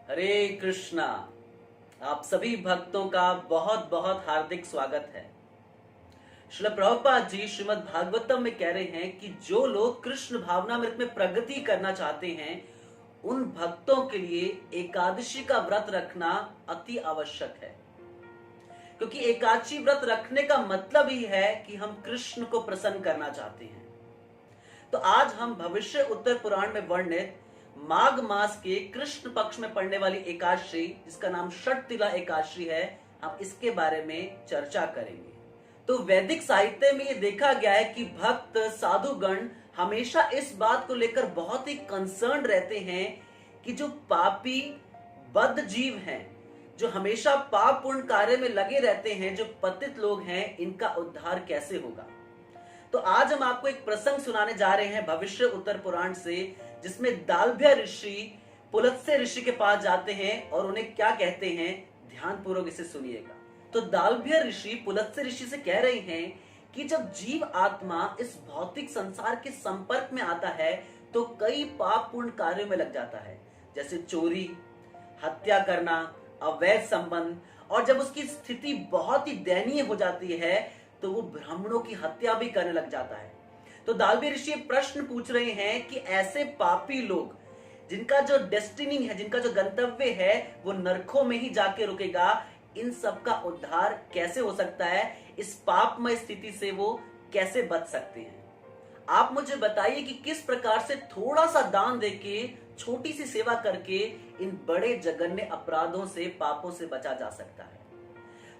हरे कृष्णा। आप सभी भक्तों का बहुत बहुत हार्दिक स्वागत है। श्रील प्रभुपाद जी श्रीमद् भागवतम में कह रहे हैं कि जो लोग कृष्ण भावनामृत में प्रगति करना चाहते हैं उन भक्तों के लिए एकादशी का व्रत रखना अति आवश्यक है, क्योंकि एकादशी व्रत रखने का मतलब ही है कि हम कृष्ण को प्रसन्न करना चाहते हैं। तो आज हम भविष्य उत्तर पुराण में वर्णित माघ मास के कृष्ण पक्ष में पड़ने वाली एकादशी, जिसका नाम षटतिला एकादशी है, हम इसके बारे में चर्चा करेंगे। तो वैदिक साहित्य में ये देखा गया है कि भक्त साधुगण हमेशा इस बात को लेकर बहुत ही कंसर्न रहते हैं कि जो पापी बद्ध जीव हैं, जो हमेशा पाप पूर्ण कार्य में लगे रहते हैं, जो पतित लोग हैं, इनका उद्धार कैसे होगा। तो आज हम आपको एक प्रसंग सुनाने जा रहे हैं भविष्य उत्तर पुराण से, जिसमें दालभ्य ऋषि पुलत्स्य ऋषि के पास जाते हैं और उन्हें क्या कहते हैं, ध्यान पूर्वक इसे सुनिएगा। तो दालभ्य ऋषि पुलत्स्य ऋषि से कह रहे हैं कि जब जीव आत्मा इस भौतिक संसार के संपर्क में आता है तो कई पाप पूर्ण कार्यों में लग जाता है, जैसे चोरी, हत्या करना, अवैध संबंध, और जब उसकी स्थिति बहुत ही दयनीय हो जाती है तो वो ब्राह्मणों की हत्या भी करने लग जाता है। तो दालभ्य ऋषि प्रश्न पूछ रहे हैं कि ऐसे पापी लोग जिनका जो डेस्टिनी है, जिनका जो गंतव्य है वो नरकों में ही जाके रुकेगा, इन सब का उद्धार कैसे हो सकता है, इस पापमय स्थिति से वो कैसे बच सकते हैं। आप मुझे बताइए कि किस प्रकार से थोड़ा सा दान देके, छोटी सी सेवा करके इन बड़े जघन्य अपराधों से, पापों से बचा जा सकता है।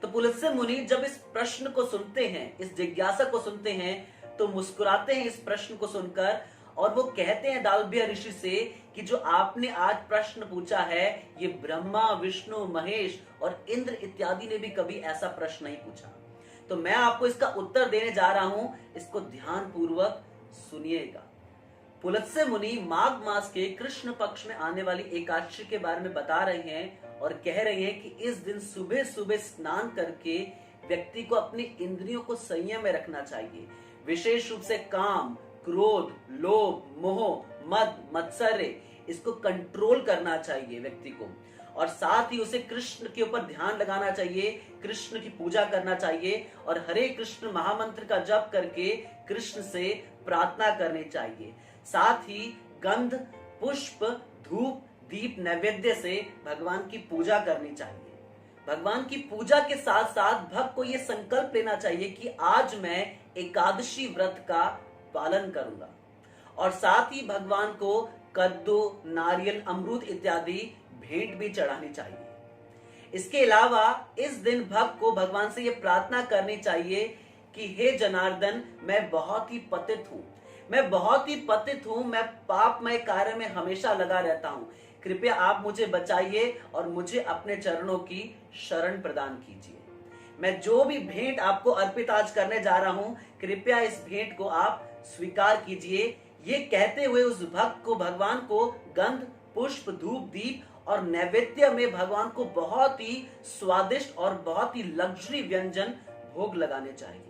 तो पुलत्स्य मुनि जब इस प्रश्न को सुनते हैं, इस जिज्ञासा को सुनते हैं, तो मुस्कुराते हैं इस प्रश्न को सुनकर, और वो कहते हैं दालभ्य ऋषि से कि जो आपने आज प्रश्न पूछा है, ये ब्रह्मा, विष्णु, महेश और इंद्र इत्यादि ने भी कभी ऐसा प्रश्न नहीं पूछा। तो मैं आपको इसका उत्तर देने जा रहा हूं, इसको ध्यान पूर्वक सुनिएगा। पुलत्स्य मुनि माघ मास के कृष्ण पक्ष में आने वाली एकादशी के बारे में बता रहे हैं और कह रहे हैं कि इस दिन सुबह सुबह स्नान करके व्यक्ति को अपनी इंद्रियों को संयम में रखना चाहिए। विशेष रूप से काम, क्रोध, लोभ, मोह, मद, मत्सर्य, इसको कंट्रोल करना चाहिए व्यक्ति को, और साथ ही उसे कृष्ण के ऊपर ध्यान लगाना चाहिए, कृष्ण की पूजा करना चाहिए और हरे कृष्ण महामंत्र का जप करके कृष्ण से प्रार्थना करनी चाहिए। साथ ही गंध, पुष्प, धूप, दीप नैवेद्य से भगवान की पूजा करनी चाहिए। भगवान की पूजा के साथ साथ भक्त को यह संकल्प लेना चाहिए कि आज मैं एकादशी व्रत का पालन करूंगा, और साथ ही भगवान को कद्दू, नारियल, अमरूद इत्यादि भेंट भी चढ़ानी चाहिए। इसके अलावा इस दिन भक्त को भगवान से यह प्रार्थना करनी चाहिए कि हे जनार्दन, मैं बहुत ही पतित हूं, मैं पापमय कार्य में हमेशा लगा रहता हूं, कृपया आप मुझे बचाइए और मुझे अपने चरणों की शरण प्रदान कीजिए। मैं जो भी भेंट आपको अर्पित आज करने जा रहा हूं, कृपया इस भेंट को आप स्वीकार कीजिए। ये कहते हुए उस भक्त को भगवान को गंध, पुष्प, धूप, दीप और नैवेद्य में भगवान को बहुत ही स्वादिष्ट और बहुत ही लग्जरी व्यंजन भोग लगाने चाहिए।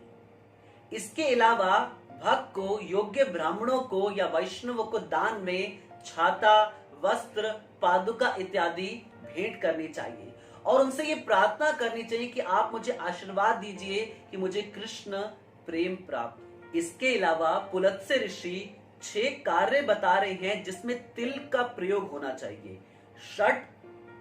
इसके अलावा भक्त को योग्य ब्राह्मणों को या वैष्णवों को दान में छाता, वस्त्र, पादुका इत्यादि भेंट करनी चाहिए, और उनसे ये प्रार्थना करनी चाहिए कि आप मुझे आशीर्वाद दीजिए कि मुझे कृष्ण प्रेम प्राप्त। इसके अलावा पुलत्स्य ऋषि 6 कार्य बता रहे हैं जिसमें तिल का प्रयोग होना चाहिए। षट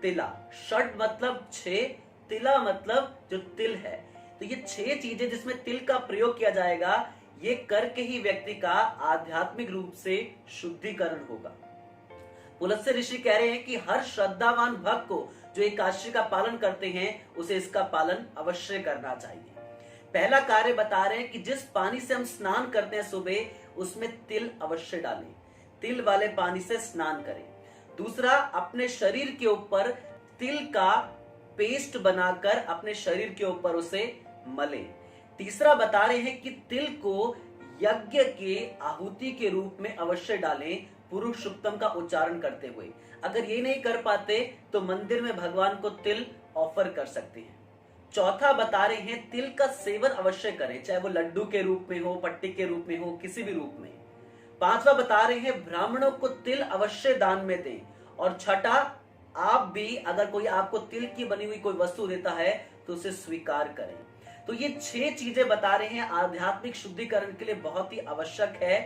तिला, षट मतलब 6, तिला मतलब जो तिल है, तो ये 6 चीजें जिसमें तिल का प्रयोग किया जाएगा, ये करके ही व्यक्ति का आध्यात्मिक रूप से शुद्धिकरण होगा। पुलत्स्य ऋषि कह रहे हैं कि हर श्रद्धावान भक्त को जो एकादशी का पालन करते हैं उसे इसका पालन अवश्य करना चाहिए। पहला कार्य बता रहे हैं कि जिस पानी से हम स्नान करते हैं सुबह, उसमें तिल अवश्य डालें, तिल वाले पानी से स्नान करें। दूसरा, अपने शरीर के ऊपर तिल का पेस्ट बनाकर अपने शरीर के ऊपर उसे मलें। तीसरा बता रहे हैं कि तिल को यज्ञ के आहुति के रूप में अवश्य डालें, पुरुष सुक्तम का उच्चारण करते हुए। अगर ये नहीं कर पाते तो मंदिर में भगवान को तिल ऑफर कर सकते हैं। चौथा बता रहे हैं तिल का सेवन अवश्य करें, चाहे वो लड्डू के रूप में हो, पट्टी के रूप में हो, किसी भी रूप में। पांचवा बता रहे हैं ब्राह्मणों को तिल अवश्य दान में दें। और छठा, आप भी अगर कोई आपको तिल की बनी हुई कोई वस्तु देता है तो उसे स्वीकार करें। तो ये 6 चीजें बता रहे हैं आध्यात्मिक शुद्धिकरण के लिए बहुत ही आवश्यक है।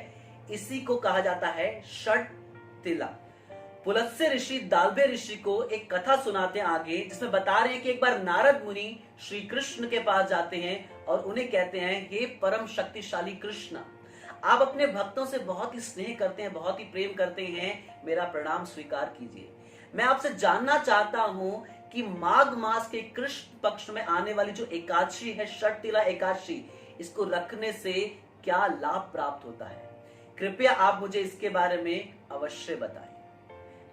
इसी को कहा जाता है षट तिला। पुलत्स्य ऋषि दाल्बे ऋषि को एक कथा सुनाते हैं आगे, जिसमें बता रहे हैं कि एक बार नारद मुनि श्री कृष्ण के पास जाते हैं और उन्हें कहते हैं, हे परम शक्तिशाली कृष्ण, आप अपने भक्तों से बहुत ही स्नेह करते हैं, बहुत ही प्रेम करते हैं, मेरा प्रणाम स्वीकार कीजिए। मैं आपसे जानना चाहता हूं कि माघ मास के कृष्ण पक्ष में आने वाली जो एकादशी है, षट तिला एकादशी, इसको रखने से क्या लाभ प्राप्त होता है? कृपया आप मुझे इसके बारे में अवश्य बताएं।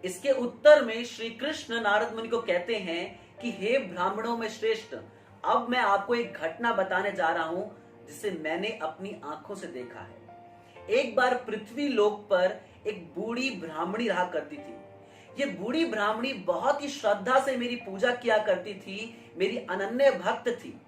इसके उत्तर में श्री कृष्ण नारद मुनि को कहते हैं कि हे ब्राह्मणों में श्रेष्ठ, अब मैं आपको एक घटना बताने जा रहा हूं जिसे मैंने अपनी आंखों से देखा है। एक बार पृथ्वी लोक पर एक बूढ़ी ब्राह्मणी रहा करती थी। ये बूढ़ी ब्राह्मणी बहुत ही श्रद्धा से मेरी पूजा किया करती थी, मेरी अनन्य भक्त थी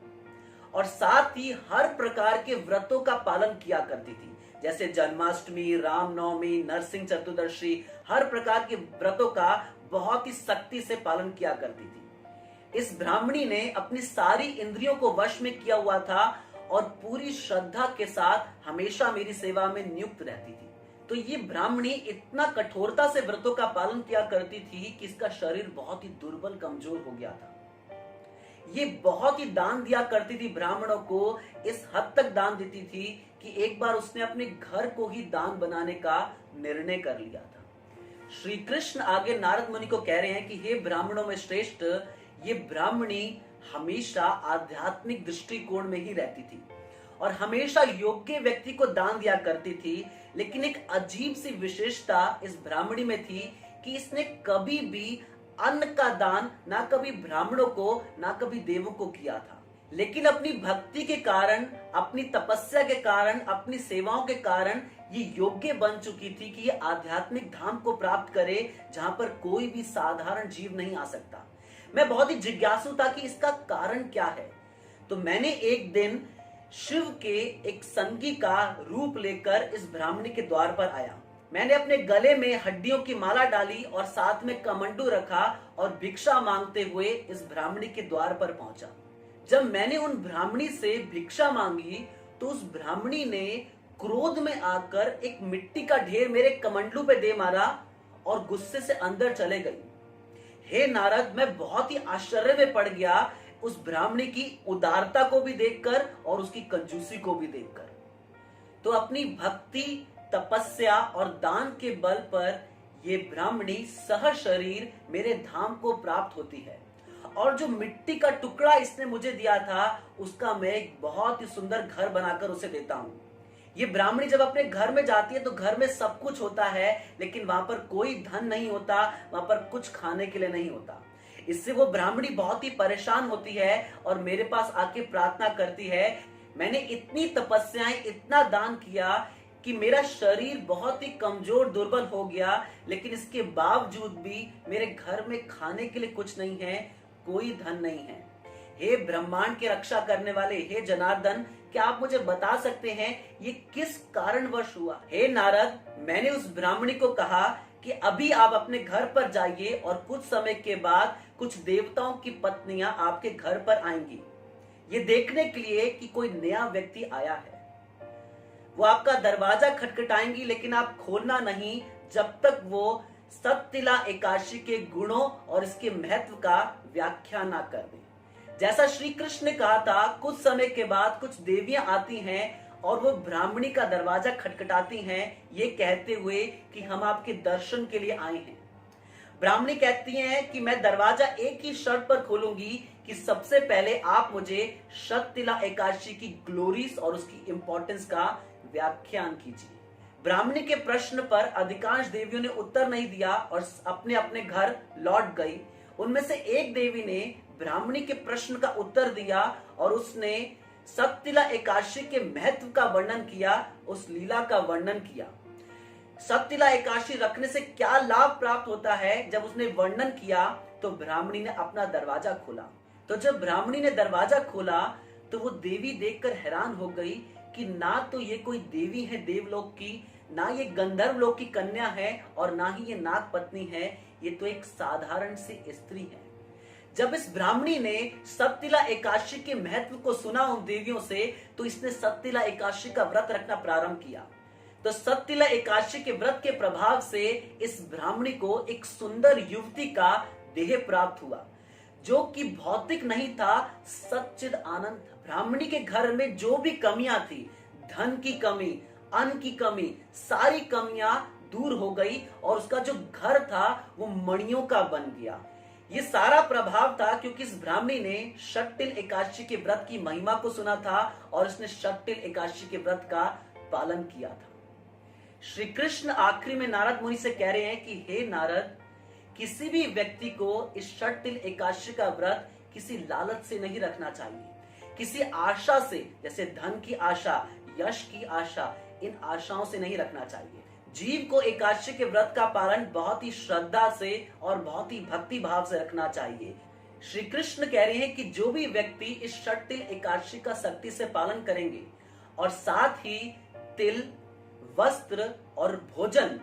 और साथ ही हर प्रकार के व्रतों का पालन किया करती थी, जैसे जन्माष्टमी, रामनवमी, नरसिंह चतुर्दशी, हर प्रकार के व्रतों का बहुत ही सख्ती से पालन किया करती थी। इस ब्राह्मणी ने अपनी सारी इंद्रियों को वश में किया हुआ था और पूरी श्रद्धा के साथ हमेशा मेरी सेवा में नियुक्त रहती थी। तो ये ब्राह्मणी इतना कठोरता से व्रतों का पालन किया करती थी कि इसका शरीर बहुत ही दुर्बल कमजोर हो गया था। ये बहुत ही दान दिया करती थी ब्राह्मणों को, इस हद तक दान देती थी कि एक बार उसने अपने घर को ही दान बनाने का निर्णय कर लिया था। श्री कृष्ण आगे नारद मुनि को कह रहे हैं कि हे ब्राह्मणों में श्रेष्ठ, ये ब्राह्मणी हमेशा आध्यात्मिक दृष्टिकोण में ही रहती थी और हमेशा योग्य व्यक्ति को दान दिया करती थी, लेकिन एक अजीब सी विशेषता इस ब्राह्मणी में थी कि इसने कभी भी अन्न का दान ना कभी ब्राह्मणों को ना कभी देवों को किया था। लेकिन अपनी भक्ति के कारण, अपनी तपस्या के कारण, अपनी सेवाओं के कारण ये योग्य बन चुकी थी कि ये आध्यात्मिक धाम को प्राप्त करे जहां पर कोई भी साधारण जीव नहीं आ सकता। मैं बहुत ही जिज्ञासु था कि इसका कारण क्या है। तो मैंने एक दिन शिव के एक संगी का रूप लेकर इस ब्राह्मणी के द्वार पर आया। मैंने अपने गले में हड्डियों की माला डाली और साथ में कमंडू रखा और भिक्षा मांगते हुए इस ब्राह्मणी के द्वार पर पहुंचा। जब मैंने उन ब्राह्मणी से भिक्षा मांगी तो उस ब्राह्मणी ने क्रोध में आकर एक मिट्टी का ढेर मेरे कमंडलू पे दे मारा और गुस्से से अंदर चले गई। हे नारद, मैं बहुत ही आश्चर्य में पड़ गया उस ब्राह्मणी की उदारता को भी देखकर और उसकी कंजूसी को भी देखकर। तो अपनी भक्ति, तपस्या और दान के बल पर ये ब्राह्मणी सह शरीर मेरे धाम को प्राप्त होती है और जो मिट्टी का टुकड़ा इसने मुझे दिया था उसका मैं एक बहुत ही सुंदर घर बनाकर उसे देता हूं। ये ब्राह्मणी जब अपने घर में जाती है तो घर में सब कुछ होता है, लेकिन वहां पर कोई धन नहीं होता, वहां पर कुछ खाने के लिए नहीं होता। इससे वो ब्राह्मणी बहुत ही परेशान होती है और मेरे पास आके प्रार्थना करती है, मैंने इतनी तपस्याएं, इतना दान किया कि मेरा शरीर बहुत ही कमजोर, दुर्बल हो गया, लेकिन इसके बावजूद भी मेरे घर में खाने के लिए कुछ नहीं है, कोई धन नहीं है। हे ब्रह्मांड की रक्षा करने वाले हे जनार्दन, क्या आप मुझे बता सकते हैं ये किस कारणवश हुआ? हे नारद, मैंने उस ब्राह्मणी को कहा कि अभी आप अपने घर पर जाइए और कुछ समय के बाद कुछ देवताओं की पत्नियां आपके घर पर आएंगी, ये देखने के लिए कि कोई नया व्यक्ति आया है। वो आपका दरवाजा खटखटाएंगी, लेकिन आप खोलना नहीं जब तक वो सततिला एकादशी के गुणों और इसके महत्व का व्याख्या ना कर दें। जैसा श्री कृष्ण ने कहा था, कुछ समय के बाद कुछ देवियां आती हैं और वो ब्राह्मणी का दरवाजा खटखटाती हैं, ये कहते हुए कि हम आपके दर्शन के लिए आए हैं। ब्राह्मणी कहती हैं कि मैं दरवाजा एक ही शर्त पर खोलूंगी कि सबसे पहले आप मुझे सततिला एकादशी की ग्लोरीज और उसकी इंपॉर्टेंस का व्याख्यान कीजिए। ब्राह्मणी के प्रश्न पर अधिकांश देवियों ने उत्तर नहीं दिया और अपने अपने घर लौट गई। उनमें से एक देवी ने ब्राह्मणी के प्रश्न का उत्तर दिया और उसने सततिला एकादशी के महत्व का वर्णन किया, उस लीला का वर्णन किया। सततिला एकादशी रखने से क्या लाभ प्राप्त होता है, जब उसने वर्णन किया तो ब्राह्मणी ने अपना दरवाजा खोला। तो जब ब्राह्मणी ने दरवाजा खोला तो वो देवी देखकर हैरान हो गई कि ना तो ये कोई देवी है देवलोक की, ना ये गंधर्व लोक की कन्या है और ना ही ये नाग पत्नी है, ये तो एक साधारण सी स्त्री है। जब इस ब्राह्मणी ने सप्तिला एकादशी के महत्व को सुना उन देवियों से, तो इसने सप्तिला एकादशी का व्रत रखना प्रारंभ किया। तो सप्तिला एकादशी के व्रत के प्रभाव से इस ब्राह्मणी को एक सुंदर युवती का देह प्राप्त हुआ, जो कि भौतिक नहीं था, सच्चिद आनंद था। ब्राह्मणी के घर में जो भी कमियां थी, धन की कमी, अन्न की कमी, सारी कमियां दूर हो गई और उसका जो घर था वो मणियों का बन गया। ये सारा प्रभाव था क्योंकि इस ब्राह्मणी ने शट्टिल एकादशी के व्रत की महिमा को सुना था और उसने शट्टिल एकादशी के व्रत का पालन किया था। श्री कृष्ण आखिरी में नारद मुनि से कह रहे हैं कि हे नारद, किसी भी व्यक्ति को इस शट्टिल एकादशी का व्रत किसी लालच से नहीं रखना चाहिए, किसी आशा से, जैसे धन की आशा, यश की आशा, इन आशाओं से नहीं रखना चाहिए। जीव को एकादशी के व्रत का पालन बहुत ही श्रद्धा से और बहुत ही भक्ति भाव से रखना चाहिए। श्री कृष्ण कह रहे हैं कि जो भी व्यक्ति इस शट्टिल एकादशी का सख्ती से पालन करेंगे और साथ ही तिल, वस्त्र और भोजन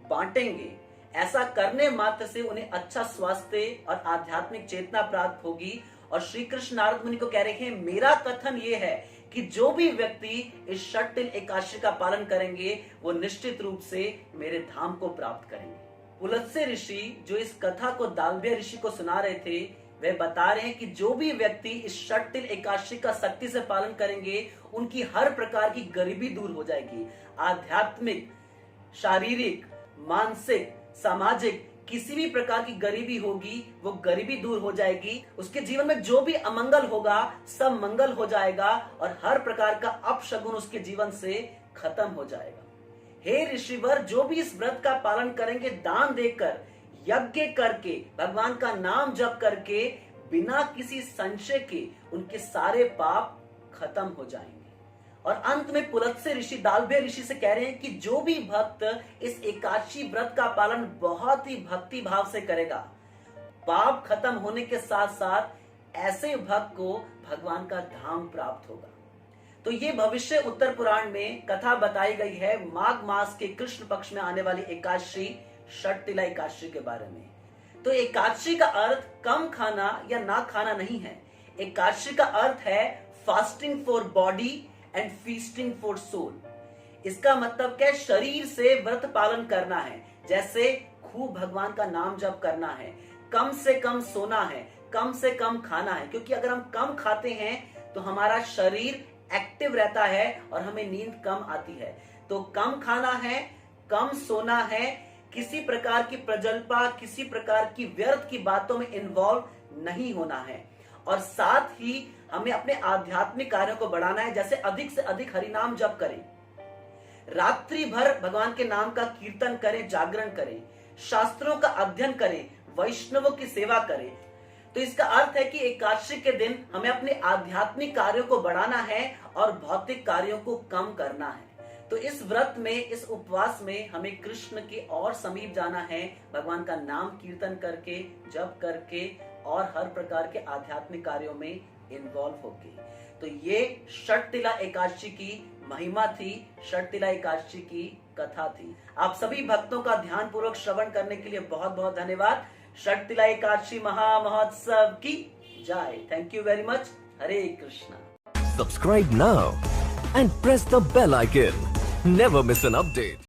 बांटेंगे, ऐसा करने मात्र से उन्हें अच्छा स्वास्थ्य और आध्यात्मिक चेतना प्राप्त होगी। और श्री कृष्ण नारद मुनि को कह रहे हैं, मेरा कथन ये है कि जो भी व्यक्ति इस शट्टिल एकादशी का पालन करेंगे वो निश्चित रूप से मेरे धाम को प्राप्त करेंगे। पुलत्स्य ऋषि जो इस कथा को दालभ्य ऋषि को सुना रहे थे, वे बता रहे हैं कि जो भी व्यक्ति इस शट्टिल एकादशी का सख्ती से पालन करेंगे, उनकी हर प्रकार की गरीबी दूर हो जाएगी। आध्यात्मिक, शारीरिक, मानसिक, सामाजिक किसी भी प्रकार की गरीबी होगी वो गरीबी दूर हो जाएगी। उसके जीवन में जो भी अमंगल होगा सब मंगल हो जाएगा और हर प्रकार का अपशगुन उसके जीवन से खत्म हो जाएगा। हे ऋषिवर, जो भी इस व्रत का पालन करेंगे, दान देकर, यज्ञ करके, भगवान का नाम जप करके, बिना किसी संशय के उनके सारे पाप खत्म हो जाएंगे। और अंत में पुलत्स्य ऋषि दालभ्य ऋषि से कह रहे हैं कि जो भी भक्त इस एकादशी व्रत का पालन बहुत ही भक्ति भाव से करेगा, पाप खत्म होने के साथ साथ ऐसे भक्त को भगवान का धाम प्राप्त होगा। तो ये भविष्य उत्तर पुराण में कथा बताई गई है माघ मास के कृष्ण पक्ष में आने वाली एकादशी, शट्टिला एकादशी के बारे में। तो एकादशी का अर्थ कम खाना या ना खाना नहीं है। एकादशी का अर्थ है fasting for body and feasting for soul. इसका मतलब क्या? शरीर से व्रत पालन करना है, जैसे खूब भगवान का नाम जप करना है, कम से कम सोना है, कम से कम खाना है, क्योंकि अगर हम कम खाते हैं तो हमारा शरीर एक्टिव रहता है और हमें नींद कम आती है। तो कम खाना है, कम सोना है, किसी प्रकार की प्रजल्पा, किसी प्रकार की व्यर्थ की बातों में इन्वॉल्व नहीं होना है। और साथ ही हमें अपने आध्यात्मिक कार्यों को बढ़ाना है, जैसे अधिक से अधिक हरिनाम जप करें, रात्रि भर भगवान के नाम का कीर्तन करें, जागरण करें, शास्त्रों का अध्ययन करें, वैष्णवों की सेवा करें। तो इसका अर्थ है कि एकादशी के दिन हमें अपने आध्यात्मिक कार्यों को बढ़ाना है और भौतिक कार्यों को कम करना है। तो इस व्रत में, इस उपवास में हमें कृष्ण के और समीप जाना है, भगवान का नाम कीर्तन करके, जप करके और हर प्रकार के आध्यात्मिक कार्यों में इन्वॉल्व होके। तो ये शट्टिला एकादशी की महिमा थी, शट्टिला एकादशी की कथा थी। आप सभी भक्तों का ध्यान पूर्वक श्रवण करने के लिए बहुत बहुत धन्यवाद। शट्टिला एकादशी महामहोत्सव की जय। Thank you very much. Hare Krishna. Subscribe now and press the bell icon. Never miss an update.